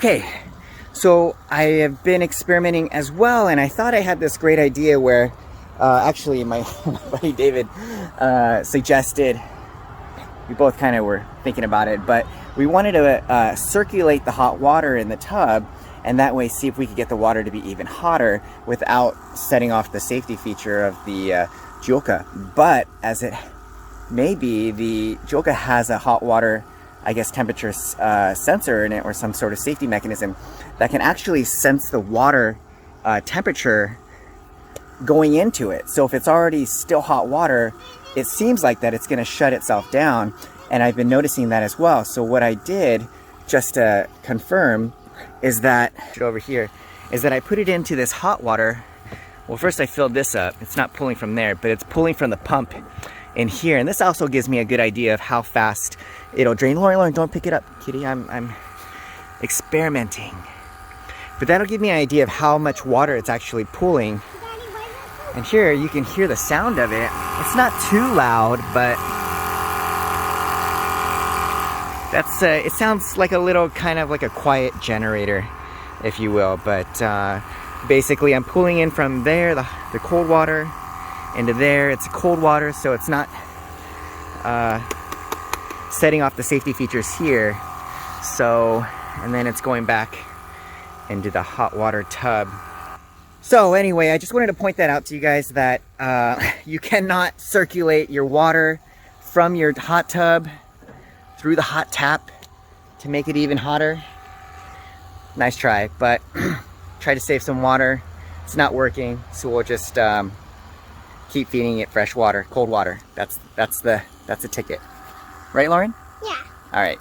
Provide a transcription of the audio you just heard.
Okay, so I have been experimenting as well, and I thought I had this great idea where actually my buddy David suggested, we both kind of were thinking about it, but we wanted to circulate the hot water in the tub, and that way see if we could get the water to be even hotter without setting off the safety feature of the Joolca. But as it may be, the Joolca has a hot water, I guess, temperature sensor in it, or some sort of safety mechanism that can actually sense the water temperature going into it. So if it's already still hot water, it seems like that it's going to shut itself down, and I've been noticing that as well. So what I did, just to confirm, is that over here is that I put it into this hot water. Well, first I filled this up. It's not pulling from there, but it's pulling from the pump in here, and this also gives me a good idea of how fast it'll drain. Lauren, don't pick it up, kitty. I'm experimenting. But that'll give me an idea of how much water it's actually pulling. And here you can hear the sound of it. It's not too loud, but that's it sounds like a little kind of like a quiet generator, if you will. But basically I'm pulling in from there the cold water into there. It's cold water, so it's not setting off the safety features here. So, and then it's going back into the hot water tub. So anyway, I just wanted to point that out to you guys, that you cannot circulate your water from your hot tub through the hot tap to make it even hotter. Nice try, but try to save some water. It's not working, so we'll just keep feeding it fresh water, cold water. That's the ticket. Right, Lauren? Yeah. All right.